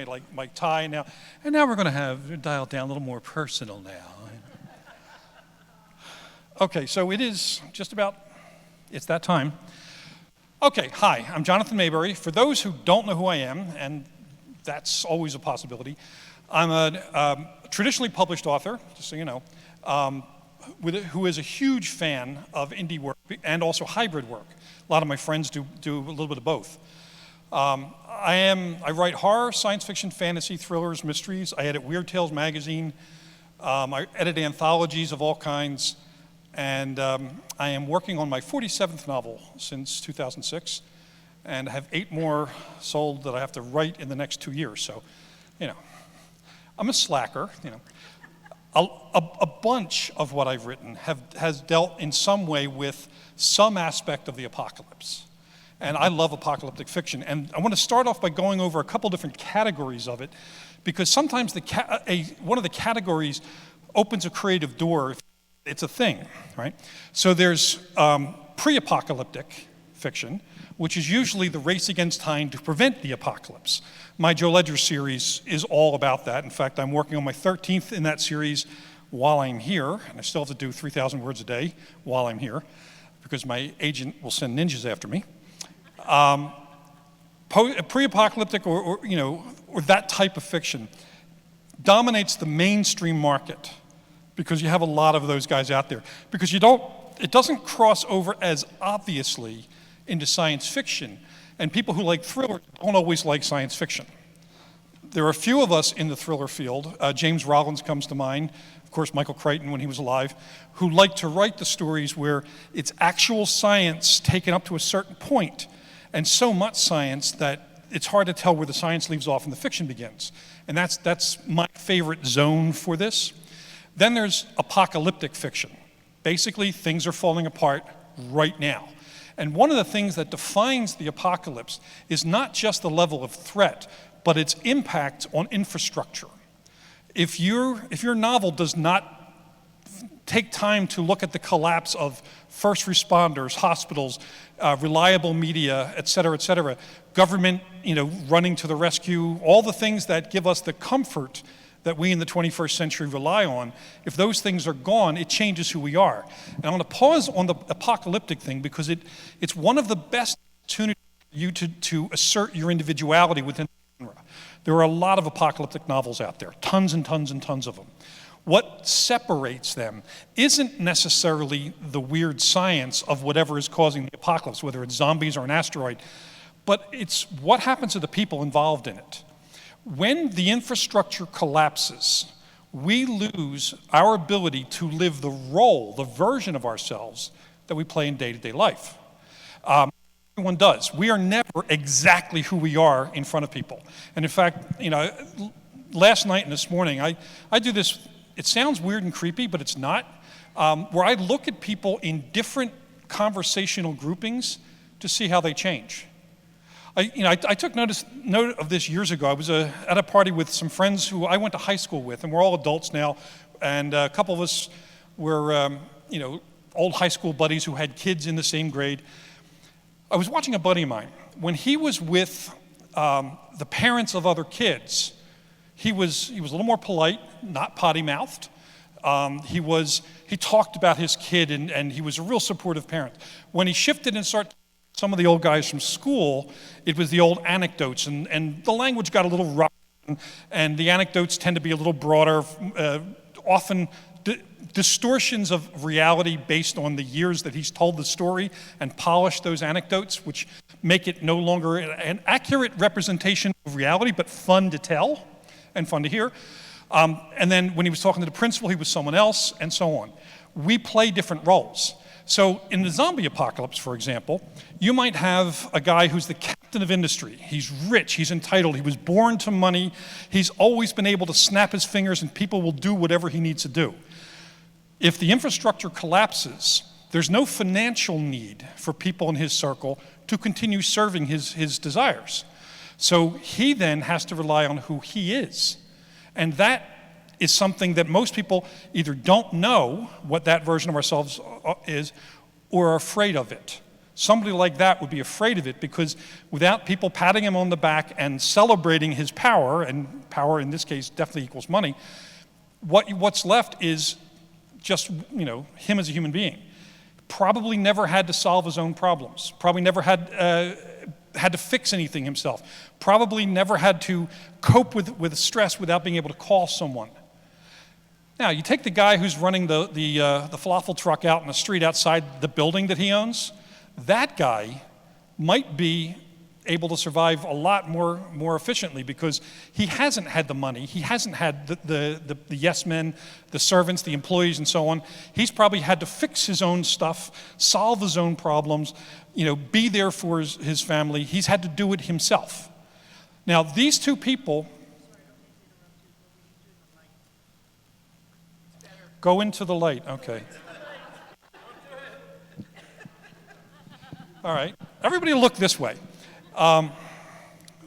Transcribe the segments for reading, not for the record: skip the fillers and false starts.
my tie now, and now we're going to dial it down a little more personal now. Okay, so it is just about, it's that time. Okay, hi, I'm Jonathan Maberry. For those who don't know who I am, and that's always a possibility, I'm a traditionally published author, just so you know, who is a huge fan of indie work and also hybrid work. A lot of my friends do a little bit of both. I write horror, science fiction, fantasy, thrillers, mysteries. I edit Weird Tales magazine. I edit anthologies of all kinds. And I am working on my 47th novel since 2006. And I have 8 more sold that I have to write in the next 2 years. So, you know, I'm a slacker, you know. A bunch of what I've written has dealt in some way with some aspect of the apocalypse. And I love apocalyptic fiction. And I want to start off by going over a couple different categories of it, because sometimes one of the categories opens a creative door if it's a thing, right? So there's pre-apocalyptic fiction, which is usually the race against time to prevent the apocalypse. My Joe Ledger series is all about that. In fact, I'm working on my 13th in that series while I'm here, and I still have to do 3,000 words a day while I'm here, because my agent will send ninjas after me. Pre-apocalyptic or that type of fiction dominates the mainstream market because you have a lot of those guys out there. Because it doesn't cross over as obviously into science fiction, and people who like thriller don't always like science fiction. There are a few of us in the thriller field. James Rollins comes to mind, of course Michael Crichton when he was alive, who like to write the stories where it's actual science taken up to a certain point, and so much science that it's hard to tell where the science leaves off and the fiction begins. And that's my favorite zone for this. Then there's apocalyptic fiction. Basically, things are falling apart right now. And one of the things that defines the apocalypse is not just the level of threat, but its impact on infrastructure. If your novel does not take time to look at the collapse of first responders, hospitals, reliable media, et cetera, government, running to the rescue, all the things that give us the comfort that we in the 21st century rely on, if those things are gone, it changes who we are. And I want to pause on the apocalyptic thing because it's one of the best opportunities for you to assert your individuality within the genre. There are a lot of apocalyptic novels out there, tons and tons and tons of them. What separates them isn't necessarily the weird science of whatever is causing the apocalypse, whether it's zombies or an asteroid, but it's what happens to the people involved in it. When the infrastructure collapses, we lose our ability to live the role, the version of ourselves that we play in day-to-day life. Everyone does. We are never exactly who we are in front of people. And in fact, last night and this morning, I do this. It sounds weird and creepy, but it's not, where I look at people in different conversational groupings to see how they change. I took note of this years ago. I was at a party with some friends who I went to high school with, and we're all adults now, and a couple of us were, old high school buddies who had kids in the same grade. I was watching a buddy of mine. When he was with the parents of other kids, he was a little more polite, not potty-mouthed. He talked about his kid, and he was a real supportive parent. When he shifted and started some of the old guys from school, it was the old anecdotes, and the language got a little rough, and the anecdotes tend to be a little broader, often distortions of reality based on the years that he's told the story and polished those anecdotes, which make it no longer an accurate representation of reality, but fun to tell and fun to hear. And then when he was talking to the principal, he was someone else, and so on. We play different roles. So in the zombie apocalypse, for example, you might have a guy who's the captain of industry. He's rich, he's entitled, he was born to money, he's always been able to snap his fingers and people will do whatever he needs to do. If the infrastructure collapses, there's no financial need for people in his circle to continue serving his desires. So he then has to rely on who he is. And that is something that most people either don't know what that version of ourselves is or are afraid of it. Somebody like that would be afraid of it, because without people patting him on the back and celebrating his power, and power in this case definitely equals money, what's left is just, him as a human being. Probably never had to solve his own problems. Probably never had to fix anything himself. Probably never had to cope with stress without being able to call someone. Now, you take the guy who's running the falafel truck out in the street outside the building that he owns. That guy might be able to survive a lot more efficiently, because he hasn't had the money, he hasn't had the yes men, the servants, the employees, and so on. He's probably had to fix his own stuff, solve his own problems, be there for his family. He's had to do it himself. Now, these two people go into the light. Okay. All right. Everybody look this way.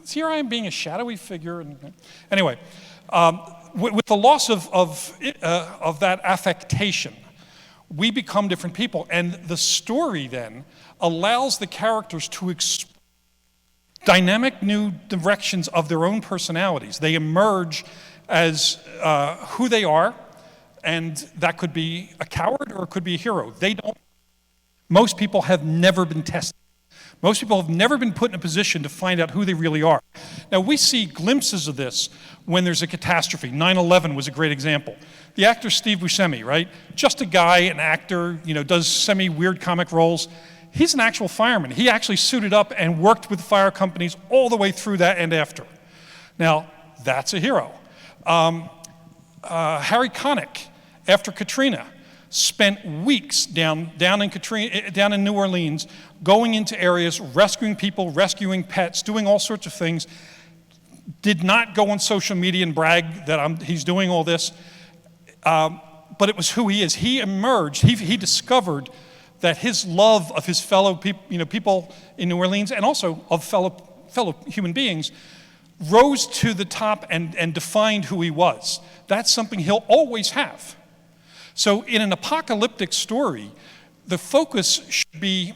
Here I am being a shadowy figure. Anyway, with the loss of that affectation, we become different people. And the story then allows the characters to explore dynamic new directions of their own personalities. They emerge as who they are, and that could be a coward or it could be a hero. Most people have never been tested. Most people have never been put in a position to find out who they really are. Now, we see glimpses of this when there's a catastrophe. 9/11 was a great example. The actor Steve Buscemi, right? Just a guy, an actor, does semi-weird comic roles. He's an actual fireman. He actually suited up and worked with fire companies all the way through that and after. Now, that's a hero. Harry Connick, after Katrina, spent weeks down in New Orleans, going into areas, rescuing people, rescuing pets, doing all sorts of things. Did not go on social media and brag that he's doing all this, but it was who he is. He emerged. He discovered that his love of his fellow people in New Orleans, and also of fellow human beings, rose to the top and defined who he was. That's something he'll always have. So in an apocalyptic story, the focus should be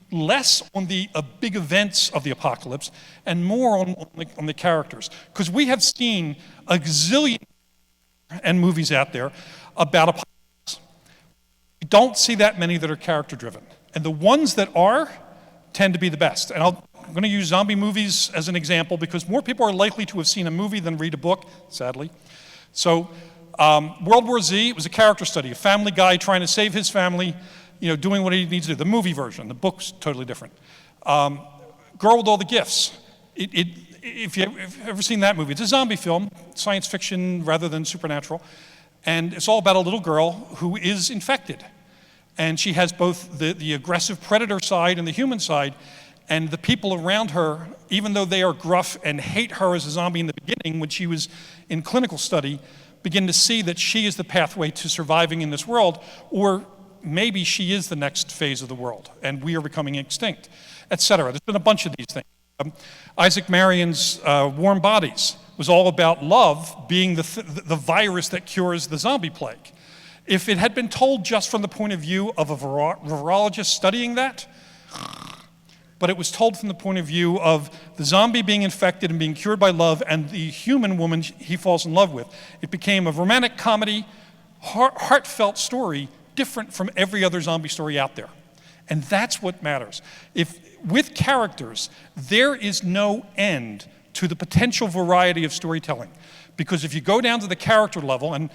less on the big events of the apocalypse and more on the characters. Because we have seen a gazillion movies out there about apocalypse. We don't see that many that are character-driven. And the ones that are tend to be the best. And I'm going to use zombie movies as an example, because more people are likely to have seen a movie than read a book, sadly. So World War Z, it was a character study, a family guy trying to save his family, doing what he needs to do. The movie version, the book's totally different. Girl with All the Gifts. If you've ever seen that movie, it's a zombie film, science fiction rather than supernatural, and it's all about a little girl who is infected. And she has both the aggressive predator side and the human side, and the people around her, even though they are gruff and hate her as a zombie in the beginning when she was in clinical study, begin to see that she is the pathway to surviving in this world, or maybe she is the next phase of the world, and we are becoming extinct, etc. There's been a bunch of these things. Isaac Marion's Warm Bodies was all about love being the virus that cures the zombie plague. If it had been told just from the point of view of a virologist studying that, but it was told from the point of view of the zombie being infected and being cured by love and the human woman he falls in love with. It became a romantic comedy, heartfelt story, different from every other zombie story out there. And that's what matters. With characters, there is no end to the potential variety of storytelling. Because if you go down to the character level, and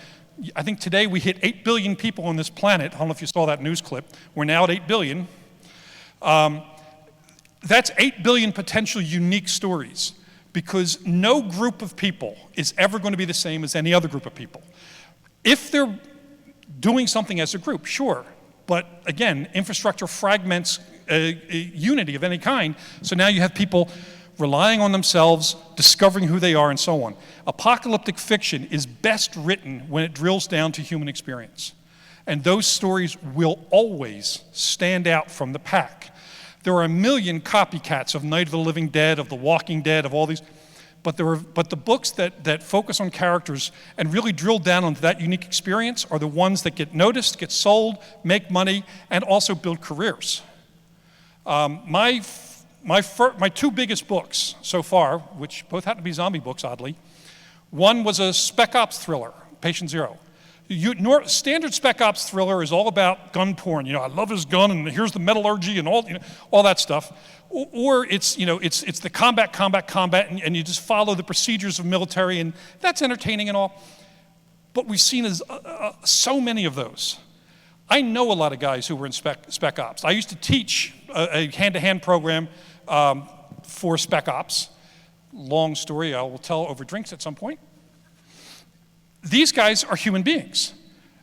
I think today we hit 8 billion people on this planet. I don't know if you saw that news clip. We're now at 8 billion. That's 8 billion potential unique stories, because no group of people is ever going to be the same as any other group of people. If they're doing something as a group, sure, but again, infrastructure fragments a unity of any kind, so now you have people relying on themselves, discovering who they are, and so on. Apocalyptic fiction is best written when it drills down to human experience. And those stories will always stand out from the pack. There are a million copycats of Night of the Living Dead, of The Walking Dead, of all these, but the books that focus on characters and really drill down onto that unique experience are the ones that get noticed, get sold, make money, and also build careers. My two biggest books so far, which both happen to be zombie books, oddly, one was a spec ops thriller, Patient Zero. Standard spec ops thriller is all about gun porn. I love his gun, and here's the metallurgy and all that stuff. Or it's the combat, and you just follow the procedures of military, and that's entertaining and all. But we've seen so many of those. I know a lot of guys who were in spec ops. I used to teach a hand-to-hand program for spec ops. Long story I will tell over drinks at some point. These guys are human beings.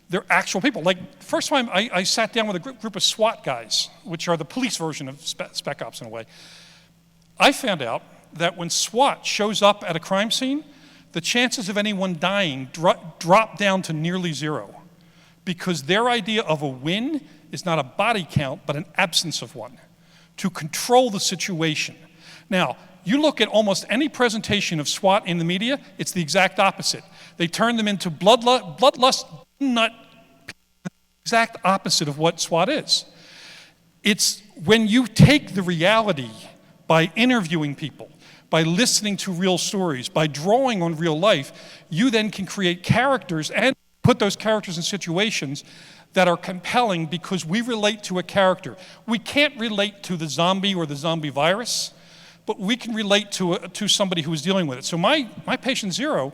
They're actual people. Like, the first time I sat down with a group of SWAT guys, which are the police version of spec ops in a way, I found out that when SWAT shows up at a crime scene, the chances of anyone dying drop down to nearly zero, because their idea of a win is not a body count, but an absence of one, to control the situation. Now, you look at almost any presentation of SWAT in the media, it's the exact opposite. They turn them into bloodlust nut, exact opposite of what SWAT is. It's when you take the reality by interviewing people, by listening to real stories, by drawing on real life, you then can create characters and put those characters in situations that are compelling because we relate to a character. We can't relate to the zombie or the zombie virus, but we can relate to somebody who is dealing with it. So my Patient Zero,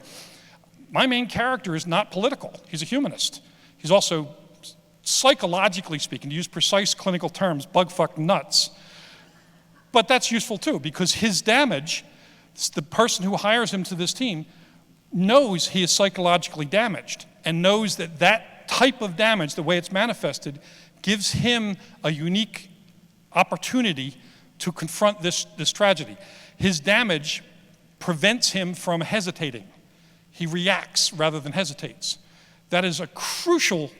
my main character is not political. He's a humanist. He's also, psychologically speaking, to use precise clinical terms, bug-fucked nuts. But that's useful too, because his damage, the person who hires him to this team knows he is psychologically damaged and knows that type of damage, the way it's manifested, gives him a unique opportunity to confront this tragedy. His damage prevents him from hesitating. He reacts rather than hesitates. That is a crucial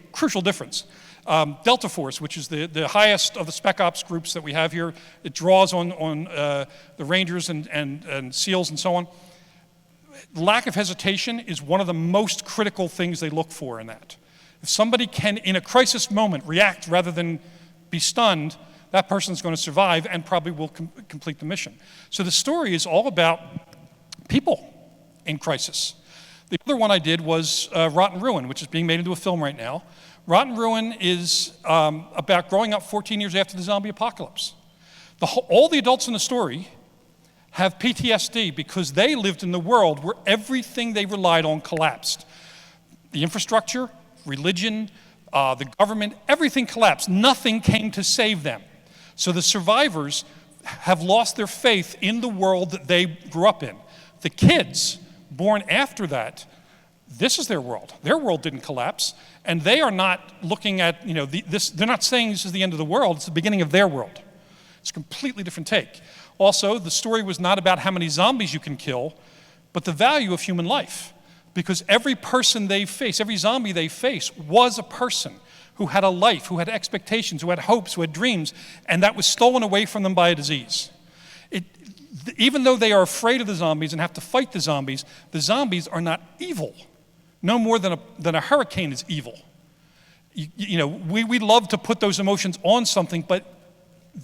difference. Delta Force, which is the highest of the spec ops groups that we have here, it draws on the Rangers and SEALs and so on. Lack of hesitation is one of the most critical things they look for in that. If somebody can, in a crisis moment, react rather than be stunned, that person's going to survive and probably will complete the mission. So the story is all about people in crisis. The other one I did was Rotten Ruin, which is being made into a film right now. Rotten Ruin is about growing up 14 years after the zombie apocalypse. All the adults in the story have PTSD because they lived in the world where everything they relied on collapsed. The infrastructure, religion, the government, everything collapsed. Nothing came to save them. So the survivors have lost their faith in the world that they grew up in. The kids born after that, this is their world. Their world didn't collapse, and they are not looking at, they're not saying this is the end of the world, it's the beginning of their world. It's a completely different take. Also, the story was not about how many zombies you can kill, but the value of human life. Because every person they face, every zombie they face was a person who had a life, who had expectations, who had hopes, who had dreams, and that was stolen away from them by a disease. Even though they are afraid of the zombies and have to fight the zombies are not evil, no more than a hurricane is evil. We love to put those emotions on something, but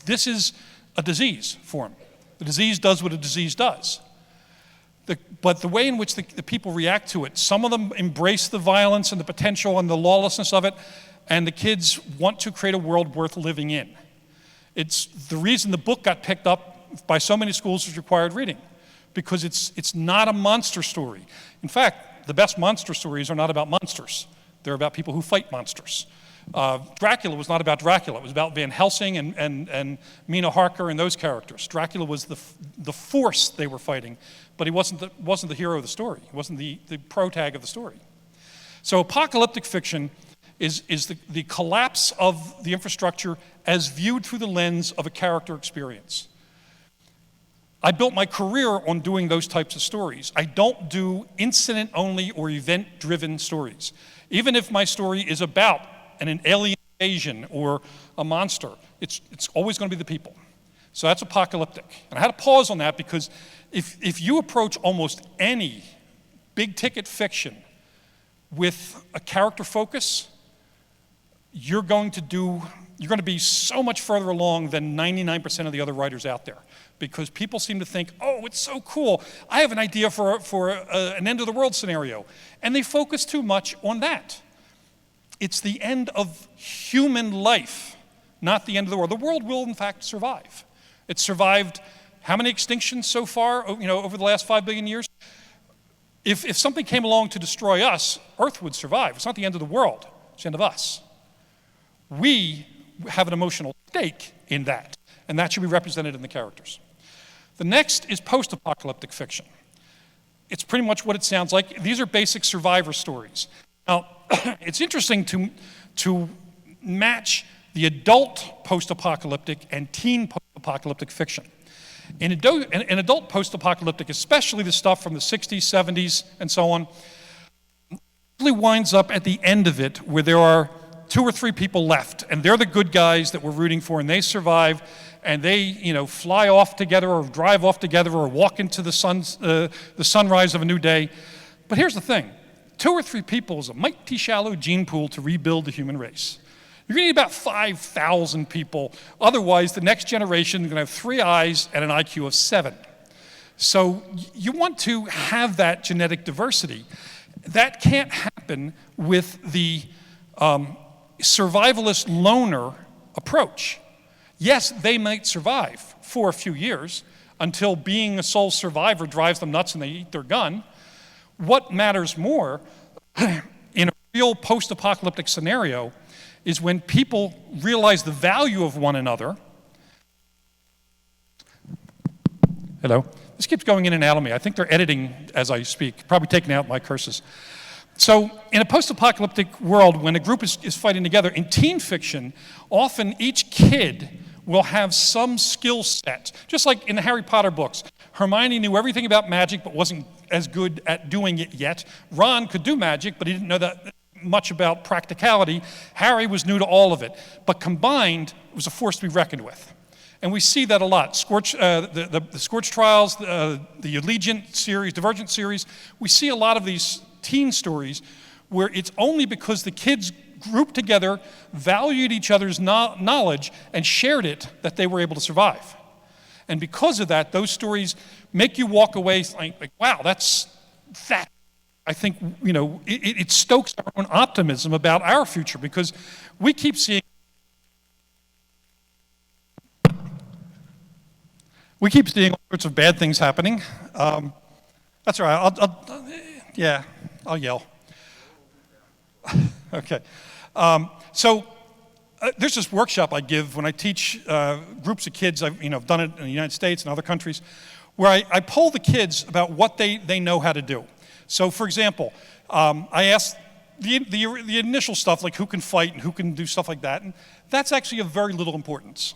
this is a disease for them. The disease does what a disease does. But the way in which the people react to it, some of them embrace the violence and the potential and the lawlessness of it, and the kids want to create a world worth living in. It's the reason the book got picked up by so many schools as required reading, because it's not a monster story. In fact, the best monster stories are not about monsters. They're about people who fight monsters. Dracula was not about Dracula. It was about Van Helsing and Mina Harker and those characters. Dracula was the force they were fighting, but he wasn't the hero of the story. He wasn't the protag of the story. So apocalyptic fiction is the collapse of the infrastructure as viewed through the lens of a character experience. I built my career on doing those types of stories. I don't do incident-only or event-driven stories. Even if my story is about an alien invasion or a monster, it's always going to be the people. So that's apocalyptic. And I had to pause on that because if you approach almost any big-ticket fiction with a character focus, you're going to be so much further along than 99% of the other writers out there, because people seem to think, oh, it's so cool, I have an idea for an end of the world scenario, and they focus too much on that. It's the end of human life, not the end of the world. The world will, in fact, survive. It's survived how many extinctions so far, over the last 5 billion years? If something came along to destroy us, Earth would survive. It's not the end of the world, it's the end of us. We have an emotional stake in that, and that should be represented in the characters. The next is post-apocalyptic fiction. It's pretty much what it sounds like. These are basic survivor stories. Now, it's interesting to match the adult post-apocalyptic and teen post-apocalyptic fiction. In adult post-apocalyptic, especially the stuff from the 60s, 70s, and so on, really winds up at the end of it where there are 2 or 3 people left, and they're the good guys that we're rooting for, and they survive, and they, fly off together or drive off together or walk into the sunrise of a new day. But here's the thing. 2 or 3 people is a mighty shallow gene pool to rebuild the human race. You're going to need about 5,000 people. Otherwise, the next generation is going to have 3 eyes and an IQ of 7. So you want to have that genetic diversity. That can't happen with the survivalist loner approach. Yes, they might survive for a few years until being a sole survivor drives them nuts and they eat their gun. What matters more in a real post-apocalyptic scenario is when people realize the value of one another. Hello? This keeps going in and out of me. I think they're editing as I speak, probably taking out my curses. So in a post-apocalyptic world, when a group is fighting together, in teen fiction, often each kid will have some skill set. Just like in the Harry Potter books, Hermione knew everything about magic but wasn't as good at doing it yet. Ron could do magic, but he didn't know that much about practicality. Harry was new to all of it, but combined, it was a force to be reckoned with. And we see that a lot. The Scorch Trials, the Allegiant series, Divergent series, we see a lot of these teen stories where it's only because the kids grouped together, valued each other's knowledge, and shared it that they were able to survive. And because of that, those stories make you walk away like wow, that's that. I think, it stokes our own optimism about our future, because we keep seeing all sorts of bad things happening. That's all right. I'll yell. Okay. There's this workshop I give when I teach groups of kids. I've done it in the United States and other countries, where I poll the kids about what they know how to do. So, for example, I asked the initial stuff, like who can fight and who can do stuff like that, and that's actually of very little importance.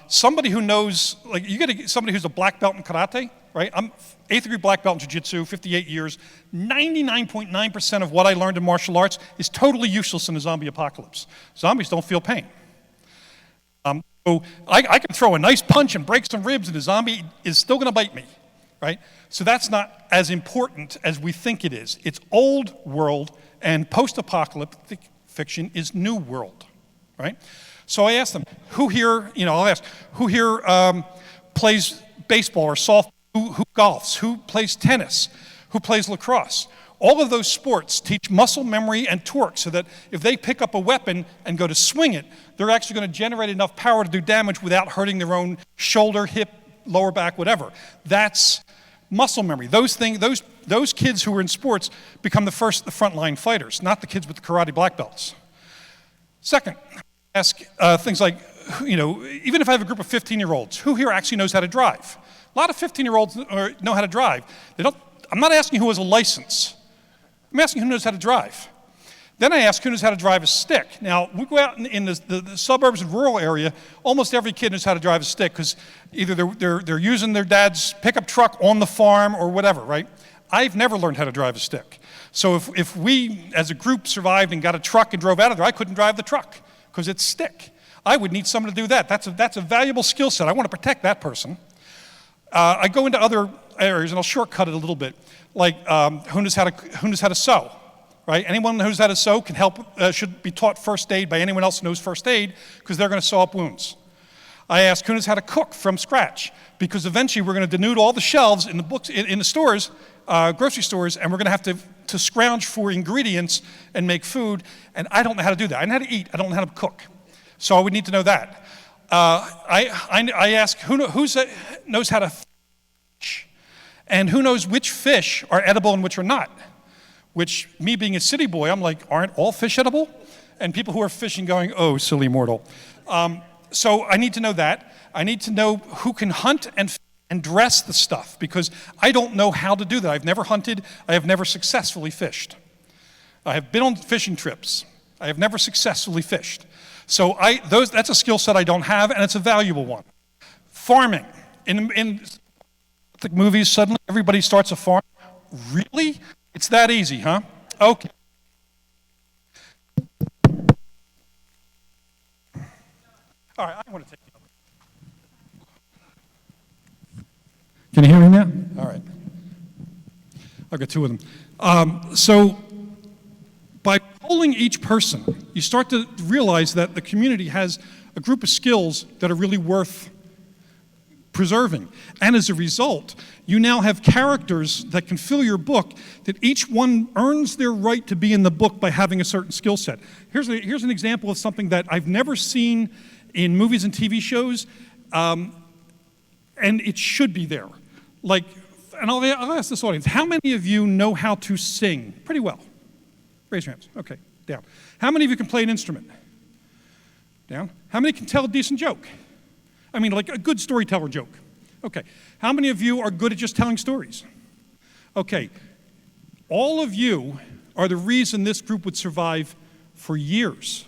Somebody who knows, like you get somebody who's a black belt in karate, right? I'm 8th degree black belt in jiu-jitsu, 58 years. 99.9% of what I learned in martial arts is totally useless in a zombie apocalypse. Zombies don't feel pain. So I can throw a nice punch and break some ribs, and the zombie is still going to bite me, right? So that's not as important as we think it is. It's old world, and post-apocalyptic fiction is new world, right? So I asked them, who here plays baseball or softball, who golfs, who plays tennis, who plays lacrosse? All of those sports teach muscle memory and torque so that if they pick up a weapon and go to swing it, they're actually going to generate enough power to do damage without hurting their own shoulder, hip, lower back, whatever. That's muscle memory. Those kids who are in sports become the frontline fighters, not the kids with the karate black belts. Second, ask things like, even if I have a group of 15-year-olds, who here actually knows how to drive? A lot of 15-year-olds know how to drive. I'm not asking who has a license. I'm asking who knows how to drive. Then I ask who knows how to drive a stick. Now, we go out in the suburbs and rural area, almost every kid knows how to drive a stick because either they're using their dad's pickup truck on the farm or whatever, right? I've never learned how to drive a stick. So if we, as a group, survived and got a truck and drove out of there, I couldn't drive the truck because it's stick. I would need someone to do that. That's a valuable skill set. I want to protect that person. I go into other areas, and I'll shortcut it a little bit, like who knows how to sew, right? Anyone who knows how to sew can help, should be taught first aid by anyone else who knows first aid, because they're going to sew up wounds. I asked who knows how to cook from scratch, because eventually we're going to denude all the shelves in the books in the stores, grocery stores, and we're going to have to scrounge for ingredients and make food. And I don't know how to do that. I know how to eat. I don't know how to cook. So I would need to know that. I ask who knows how to fish, and who knows which fish are edible and which are not. Which, me being a city boy, I'm like, aren't all fish edible? And people who are fishing going, oh, silly mortal. So I need to know that. I need to know who can hunt and dress the stuff, because I don't know how to do that. I've never hunted. I have never successfully fished. I have been on fishing trips. I have never successfully fished. So that's a skill set I don't have, and it's a valuable one. Farming. In the movies, suddenly everybody starts a farm. Really? It's that easy, huh? Okay. All right, I want to take the other. Can you hear me now? All right. I've got two of them. So by polling each person, you start to realize that the community has a group of skills that are really worth preserving. And as a result, you now have characters that can fill your book, that each one earns their right to be in the book by having a certain skill set. Here's an example of something that I've never seen in movies and TV shows, and it should be there. Like, and I'll ask this audience, how many of you know how to sing pretty well? Raise your hands. Okay, down. How many of you can play an instrument? Down. How many can tell a decent joke? I mean, like a good storyteller joke. Okay. How many of you are good at just telling stories? Okay. All of you are the reason this group would survive for years.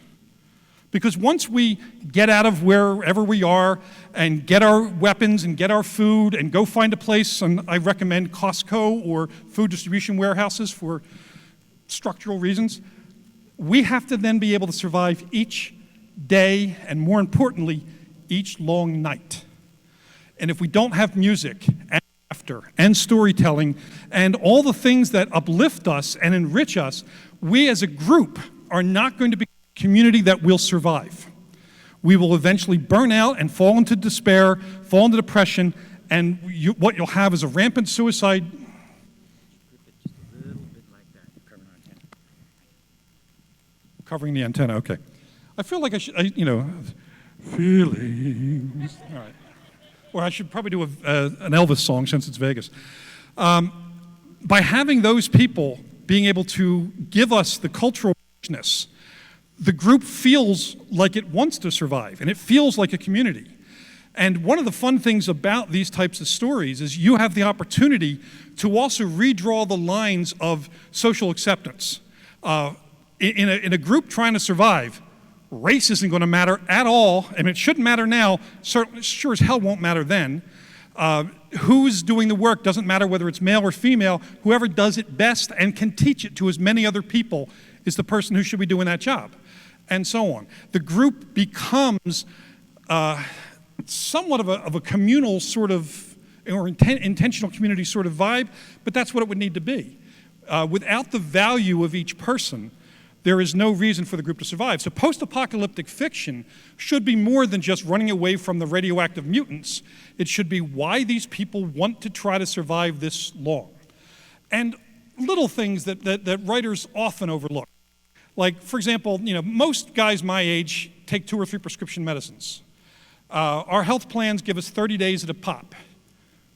Because once we get out of wherever we are and get our weapons and get our food and go find a place, and I recommend Costco or food distribution warehouses for structural reasons, we have to then be able to survive each day, and more importantly, each long night. And if we don't have music and laughter and storytelling and all the things that uplift us and enrich us, we as a group are not going to be a community that will survive. We will eventually burn out and fall into despair, fall into depression, and what you'll have is a rampant suicide. Covering the antenna, okay. I feel like I should, feelings. All right. Or I should probably do an Elvis song since it's Vegas. By having those people being able to give us the cultural richness, the group feels like it wants to survive, and it feels like a community. And one of the fun things about these types of stories is you have the opportunity to also redraw the lines of social acceptance. In a group trying to survive, race isn't going to matter at all. I mean, it shouldn't matter now. Certainly, sure as hell won't matter then. Who's doing the work doesn't matter whether it's male or female. Whoever does it best and can teach it to as many other people is the person who should be doing that job, and so on. The group becomes somewhat of a communal sort of, or intentional community sort of vibe, but that's what it would need to be. Without the value of each person, there is no reason for the group to survive. So post-apocalyptic fiction should be more than just running away from the radioactive mutants. It should be why these people want to try to survive this long. And little things that writers often overlook. Like, for example, most guys my age take 2 or 3 prescription medicines. Our health plans give us 30 days at a pop.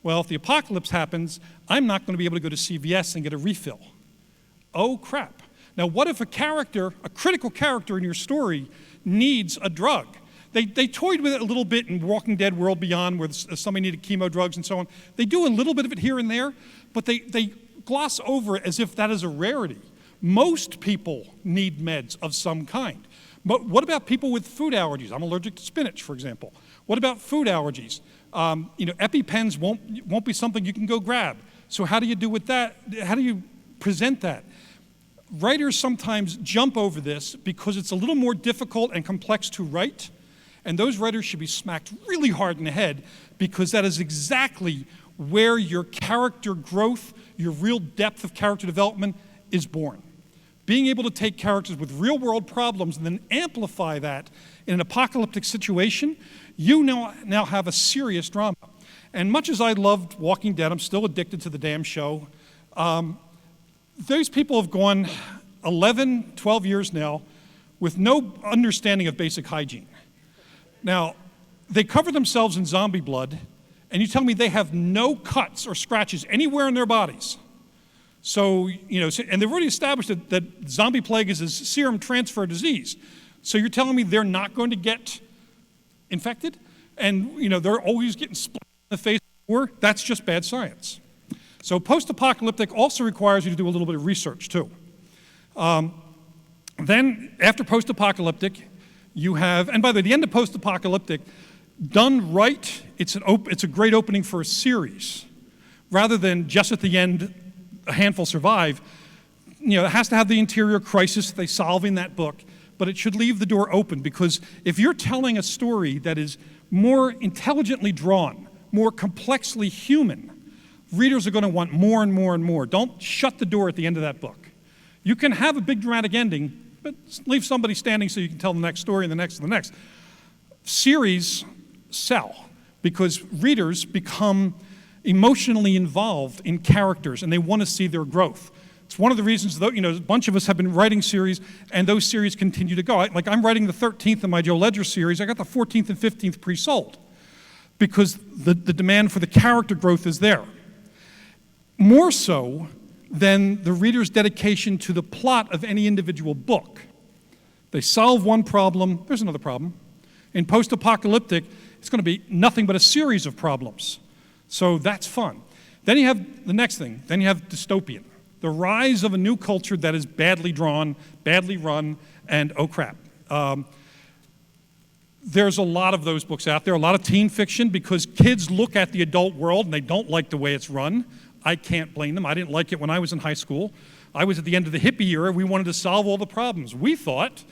Well, if the apocalypse happens, I'm not going to be able to go to CVS and get a refill. Oh, crap. Now, what if a critical character in your story needs a drug? They toyed with it a little bit in Walking Dead World Beyond, where somebody needed chemo drugs and so on. They do a little bit of it here and there, but they gloss over it as if that is a rarity. Most people need meds of some kind. But what about people with food allergies? I'm allergic to spinach, for example. What about food allergies? EpiPens won't be something you can go grab. So how do you do with that? How do you present that? Writers sometimes jump over this because it's a little more difficult and complex to write, and those writers should be smacked really hard in the head, because that is exactly where your character growth, your real depth of character development is born. being able to take characters with real-world problems and then amplify that in an apocalyptic situation, you now have a serious drama. And much as I loved Walking Dead, I'm still addicted to the damn show. Those people have gone 11, 12 years now with no understanding of basic hygiene. Now, they cover themselves in zombie blood, and you tell me they have no cuts or scratches anywhere in their bodies. So, and they've already established that zombie plague is a serum transfer disease. So you're telling me they're not going to get infected? And, they're always getting split in the face, or that's just bad science. So post-apocalyptic also requires you to do a little bit of research, too. Then, after post-apocalyptic, you have, and by the end of post-apocalyptic, done right, it's a great opening for a series. Rather than just at the end, a handful survive. It has to have the interior crisis they solve in that book, but it should leave the door open, because if you're telling a story that is more intelligently drawn, more complexly human, readers are going to want more and more and more. Don't shut the door at the end of that book. You can have a big dramatic ending, but leave somebody standing so you can tell the next story and the next and the next. Series sell because readers become emotionally involved in characters and they want to see their growth. It's one of the reasons, a bunch of us have been writing series, and those series continue to go. I'm writing the 13th of my Joe Ledger series. I got the 14th and 15th pre-sold because the demand for the character growth is there. More so than the reader's dedication to the plot of any individual book. They solve one problem, there's another problem. In post-apocalyptic, it's going to be nothing but a series of problems. So that's fun. Then you have the next thing. Then you have dystopian. The rise of a new culture that is badly drawn, badly run, and oh crap. There's a lot of those books out there, a lot of teen fiction, because kids look at the adult world and they don't like the way it's run. I can't blame them. I didn't like it when I was in high school. I was at the end of the hippie era. We wanted to solve all the problems. We thought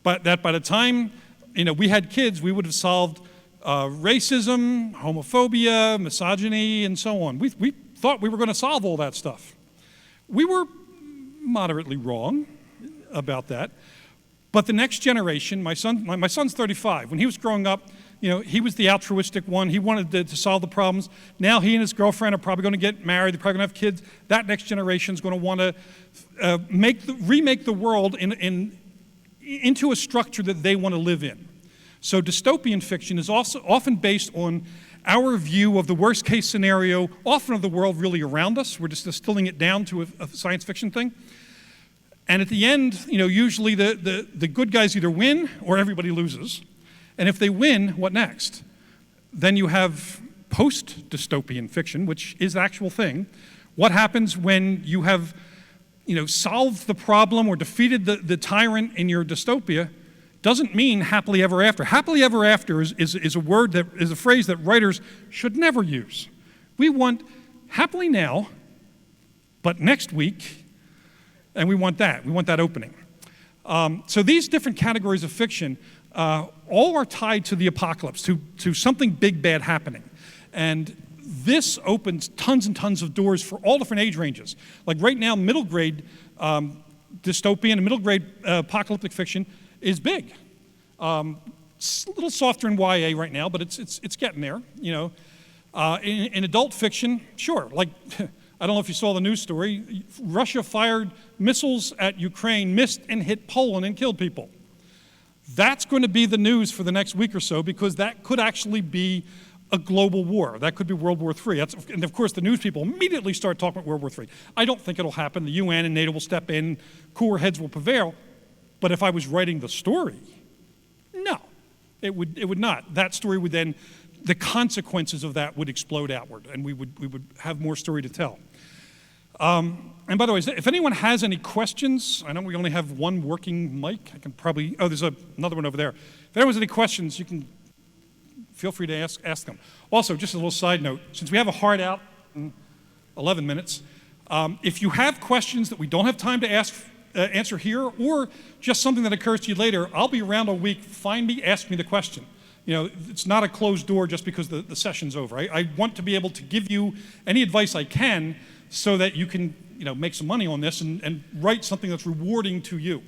that by the time we had kids, we would have solved racism, homophobia, misogyny, and so on. We thought we were going to solve all that stuff. We were moderately wrong about that. But the next generation, my son's 35. When he was growing up, he was the altruistic one. He wanted to solve the problems. Now he and his girlfriend are probably going to get married. They're probably going to have kids. That next generation is going to want to remake the world into a structure that they want to live in. So dystopian fiction is also often based on our view of the worst case scenario, often of the world really around us. We're just distilling it down to a science fiction thing. And at the end, usually the good guys either win or everybody loses. And if they win, what next? Then you have post-dystopian fiction, which is the actual thing. What happens when you have, solved the problem or defeated the tyrant in your dystopia? Doesn't mean happily ever after. Happily ever after is a word that is a phrase that writers should never use. We want happily now, but next week, and we want that. We want that opening. So these different categories of fiction all are tied to the apocalypse, to something big bad happening. And this opens tons and tons of doors for all different age ranges. Like right now, middle grade dystopian and middle grade apocalyptic fiction is big. It's a little softer in YA right now, but it's getting there. In adult fiction, sure. Like I don't know if you saw the news story. Russia fired missiles at Ukraine, missed and hit Poland and killed people. That's going to be the news for the next week or so, because that could actually be a global war. That could be World War III. And of course, the news people immediately start talking about World War III. I don't think it'll happen. The UN and NATO will step in. Cooler heads will prevail. But if I was writing the story, no, it would not. That story would then, the consequences of that would explode outward, and we would have more story to tell. And by the way, if anyone has any questions, I know we only have one working mic. I can probably, there's another one over there. If anyone has any questions, you can feel free to ask them. Also, just a little side note, since we have a hard out in 11 minutes, if you have questions that we don't have time to answer here, or just something that occurs to you later, I'll be around all week. Find me, ask me the question. It's not a closed door just because the session's over. I want to be able to give you any advice I can, so that you can make some money on this and write something that's rewarding to you.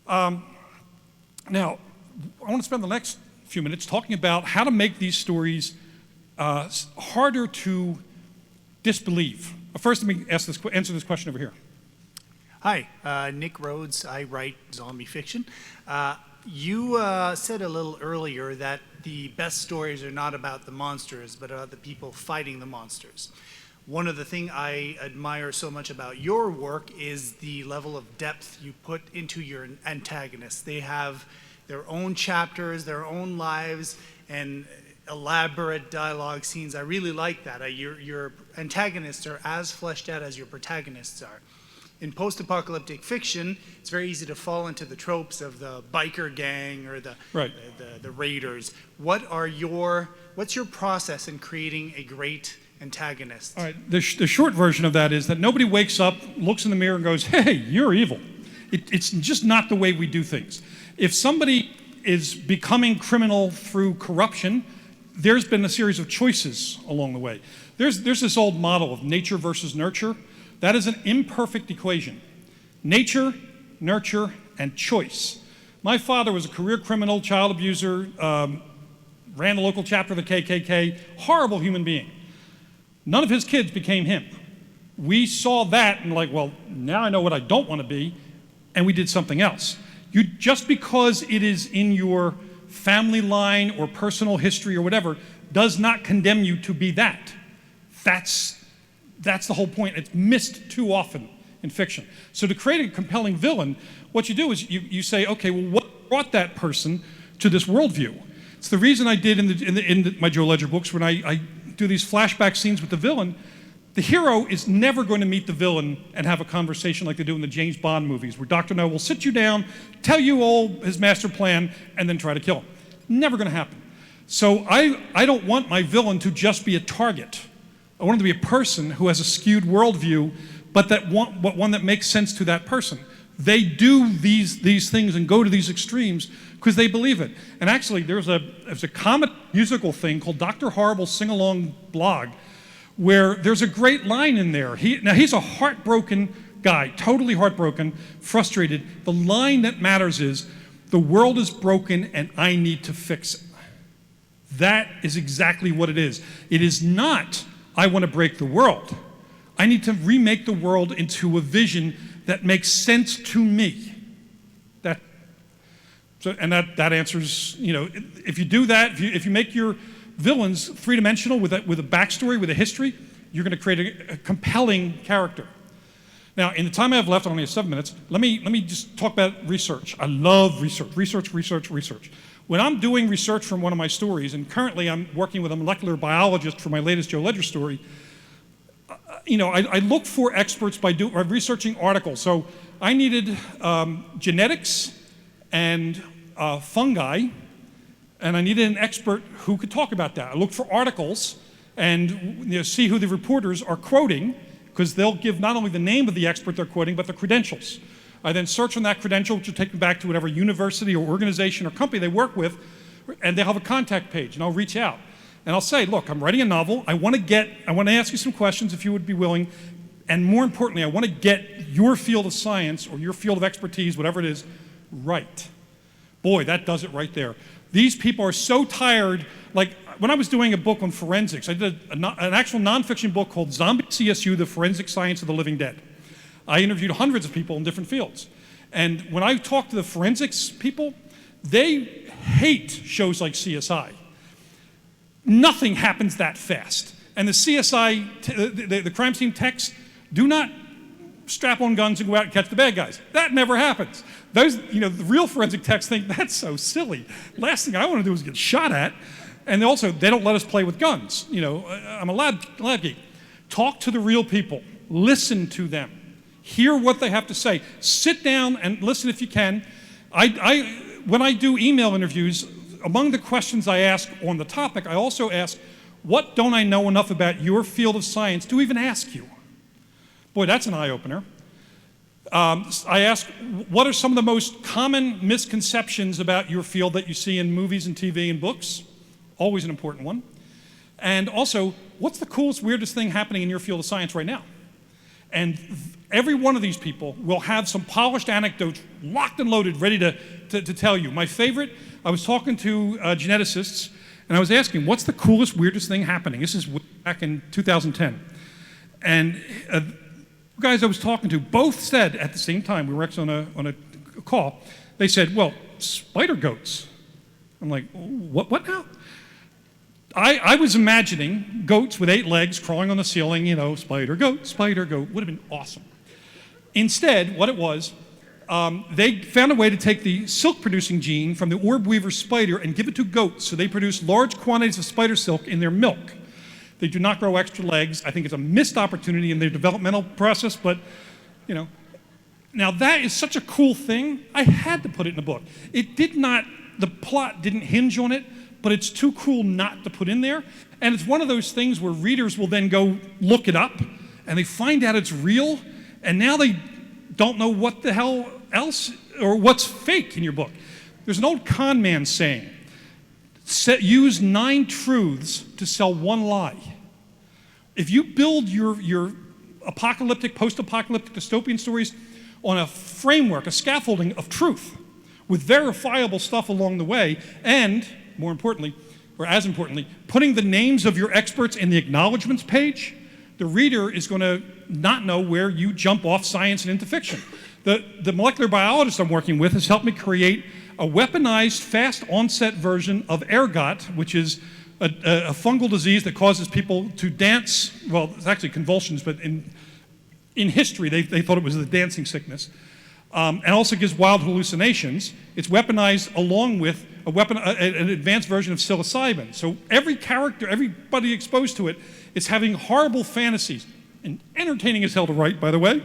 Now, I want to spend the next few minutes talking about how to make these stories harder to disbelieve. First, let me answer this question over here. Hi, Nick Rhodes. I write zombie fiction. You said a little earlier that the best stories are not about the monsters, but about the people fighting the monsters. One of the things I admire so much about your work is the level of depth you put into your antagonists. They have their own chapters, their own lives, and elaborate dialogue scenes. I really like that. Your antagonists are as fleshed out as your protagonists are. In post-apocalyptic fiction, it's very easy to fall into the tropes of the biker gang or the raiders. What's your process in creating a great antagonist? All right, the short version of that is that nobody wakes up, looks in the mirror and goes, hey, you're evil. It's just not the way we do things. If somebody is becoming criminal through corruption, there's been a series of choices along the way. There's this old model of nature versus nurture. That is an imperfect equation. Nature, nurture, and choice. My father was a career criminal, child abuser, ran the local chapter of the KKK, horrible human being. None of his kids became him. We saw that and like, well, now I know what I don't want to be, and we did something else. Just because it is in your family line or personal history or whatever does not condemn you to be that. That's the whole point. It's missed too often in fiction. So to create a compelling villain, what you do is you say, okay, well, what brought that person to this worldview? It's the reason I did in my Joe Ledger books when I do these flashback scenes with the villain. The hero is never going to meet the villain and have a conversation like they do in the James Bond movies, where Dr. No will sit you down, tell you all his master plan, and then try to kill him. Never going to happen. So I don't want my villain to just be a target. I want him to be a person who has a skewed worldview, but one that makes sense to that person. They do these things and go to these extremes because they believe it. And actually, there's a comic musical thing called Dr. Horrible's Sing-Along blog, where there's a great line in there. He's a heartbroken guy, totally heartbroken, frustrated. The line that matters is, the world is broken and I need to fix it. That is exactly what it is. It is not, I want to break the world. I need to remake the world into a vision that makes sense to me. That answers, if you do that, if you make your villains three-dimensional with a backstory, with a history, you're going to create a compelling character. Now, in the time I have left, I only have 7 minutes, let me just talk about research. I love research. When I'm doing research from one of my stories, and currently I'm working with a molecular biologist for my latest Joe Ledger story, I look for experts by researching articles. So I needed genetics and fungi, and I needed an expert who could talk about that. I looked for articles and see who the reporters are quoting, because they'll give not only the name of the expert they're quoting, but the credentials. I then search on that credential, which will take me back to whatever university or organization or company they work with, and they'll have a contact page, and I'll reach out. And I'll say, look, I'm writing a novel. I want to ask you some questions if you would be willing, and more importantly, I want to get your field of science or your field of expertise, whatever it is, right. Boy, that does it right there. These people are so tired. Like, when I was doing a book on forensics, I did an actual nonfiction book called Zombie CSU, The Forensic Science of the Living Dead. I interviewed hundreds of people in different fields. And when I talk to the forensics people, they hate shows like CSI. Nothing happens that fast. And the CSI, the crime scene techs, do not strap on guns and go out and catch the bad guys. That never happens. Those, the real forensic techs think, that's so silly. Last thing I want to do is get shot at. And also, they don't let us play with guns. I'm a lab geek. Talk to the real people. Listen to them. Hear what they have to say. Sit down and listen if you can. When I do email interviews, among the questions I ask on the topic, I also ask, what don't I know enough about your field of science to even ask you? Boy, that's an eye-opener. I ask, what are some of the most common misconceptions about your field that you see in movies and TV and books? Always an important one. And also, what's the coolest, weirdest thing happening in your field of science right now? And every one of these people will have some polished anecdotes locked and loaded, ready to tell you. My favorite, I was talking to geneticists, and I was asking, what's the coolest, weirdest thing happening? This is back in 2010. And the guys I was talking to both said at the same time, we were actually on a call, they said, well, spider goats. I'm like, what now? I was imagining goats with 8 legs crawling on the ceiling, you know, spider goat, would have been awesome. Instead, what it was, they found a way to take the silk-producing gene from the orb weaver spider and give it to goats, so they produce large quantities of spider silk in their milk. They do not grow extra legs. I think it's a missed opportunity in their developmental process, but, you know. Now, that is such a cool thing, I had to put it in the book. It did not, the plot didn't hinge on it, but it's too cool not to put in there. And it's one of those things where readers will then go look it up, and they find out it's real, and now they don't know what the hell else, or what's fake in your book. There's an old con man saying, use 9 truths to sell 1 lie. If you build your apocalyptic, post-apocalyptic, dystopian stories on a framework, a scaffolding of truth, with verifiable stuff along the way, and more importantly, or as importantly, putting the names of your experts in the acknowledgments page, the reader is going to not know where you jump off science and into fiction. The molecular biologist I'm working with has helped me create a weaponized, fast onset version of ergot, which is a fungal disease that causes people to dance, well, it's actually convulsions, but in history they thought it was the dancing sickness, and also gives wild hallucinations. It's weaponized along with an advanced version of psilocybin. So every character, everybody exposed to it is having horrible fantasies, and entertaining as hell to write, by the way.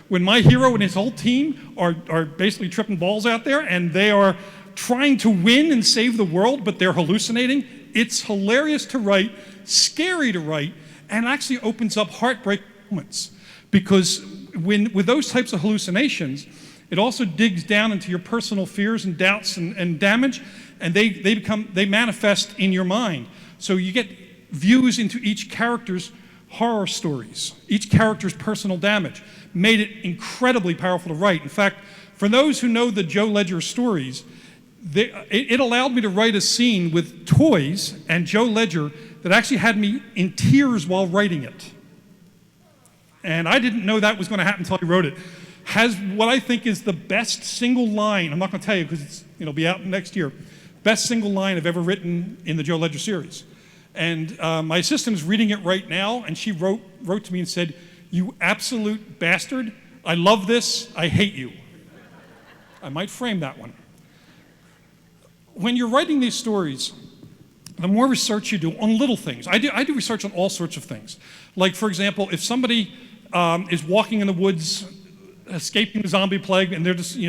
When my hero and his whole team are basically tripping balls out there and they are trying to win and save the world, but they're hallucinating, it's hilarious to write, scary to write, and actually opens up heartbreak moments. Because with those types of hallucinations, it also digs down into your personal fears and doubts and damage, and they manifest in your mind. So you get views into each character's horror stories, each character's personal damage. Made it incredibly powerful to write. In fact, for those who know the Joe Ledger stories, it allowed me to write a scene with toys and Joe Ledger that actually had me in tears while writing it. And I didn't know that was going to happen until I wrote it. Has what I think is the best single line, I'm not going to tell you because it'll be out next year, best single line I've ever written in the Joe Ledger series. And my assistant is reading it right now, and she wrote to me and said, "You absolute bastard, I love this, I hate you." I might frame that one. When you're writing these stories, the more research you do on little things, I do research on all sorts of things. Like, for example, if somebody is walking in the woods, escaping the zombie plague, and they're just,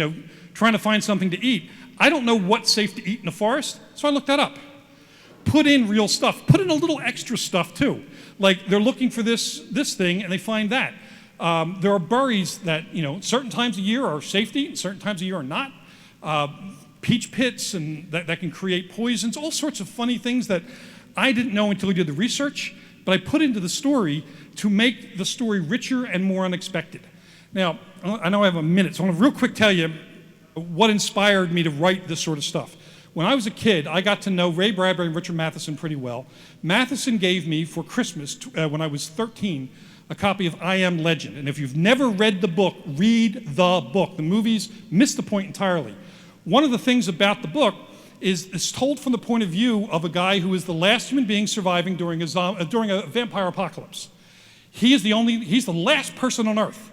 trying to find something to eat, I don't know what's safe to eat in the forest, so I look that up. Put in real stuff. Put in a little extra stuff, too. Like, they're looking for this thing, and they find that. There are berries that, certain times of year are safe to eat, and certain times of year are not. Peach pits, and that can create poisons, all sorts of funny things that I didn't know until I did the research, but I put into the story to make the story richer and more unexpected. Now, I know I have a minute, so I want to real quick tell you what inspired me to write this sort of stuff. When I was a kid, I got to know Ray Bradbury and Richard Matheson pretty well. Matheson gave me for Christmas, when I was 13, a copy of I Am Legend. And if you've never read the book, read the book. The movies miss the point entirely. One of the things about the book is it's told from the point of view of a guy who is the last human being surviving during a vampire apocalypse. He's the last person on Earth.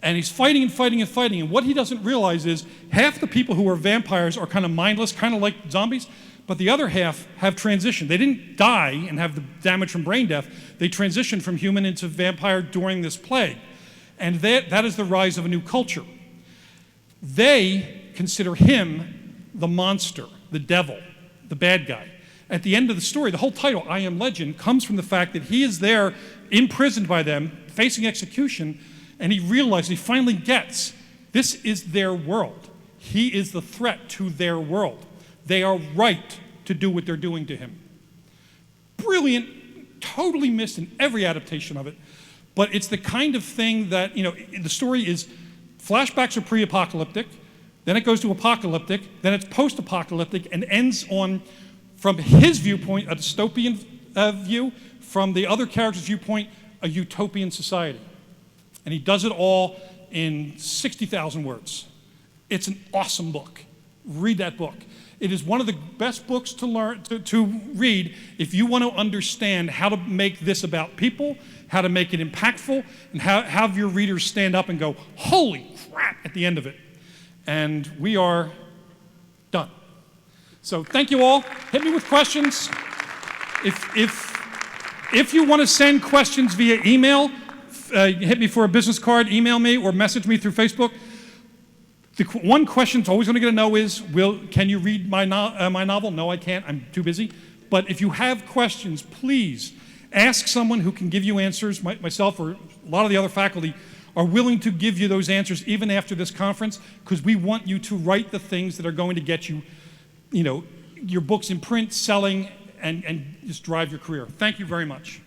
And he's fighting and fighting and fighting. And what he doesn't realize is half the people who are vampires are kind of mindless, kind of like zombies, but the other half have transitioned. They didn't die and have the damage from brain death. They transitioned from human into vampire during this plague. And that is the rise of a new culture. They consider him the monster, the devil, the bad guy. At the end of the story, the whole title, I Am Legend, comes from the fact that he is there, imprisoned by them, facing execution, and he finally gets, this is their world. He is the threat to their world. They are right to do what they're doing to him. Brilliant totally missed in every adaptation of it. But it's the kind of thing that, the story is flashbacks are pre-apocalyptic, then it goes to apocalyptic, then it's post-apocalyptic, and ends on, from his viewpoint, a dystopian view, from the other character's viewpoint, a utopian society. And he does it all in 60,000 words. It's an awesome book. Read that book. It is one of the best books to read if you want to understand how to make this about people, how to make it impactful, and have your readers stand up and go, holy crap, at the end of it. And we are done. So thank you all. Hit me with questions. If you want to send questions via email, hit me for a business card, email me, or message me through Facebook. The one question that's always going to get a no is, can you read my novel? No, I can't. I'm too busy. But if you have questions, please ask someone who can give you answers. Myself or a lot of the other faculty are willing to give you those answers even after this conference, because we want you to write the things that are going to get you, your books in print, selling, and just drive your career. Thank you very much.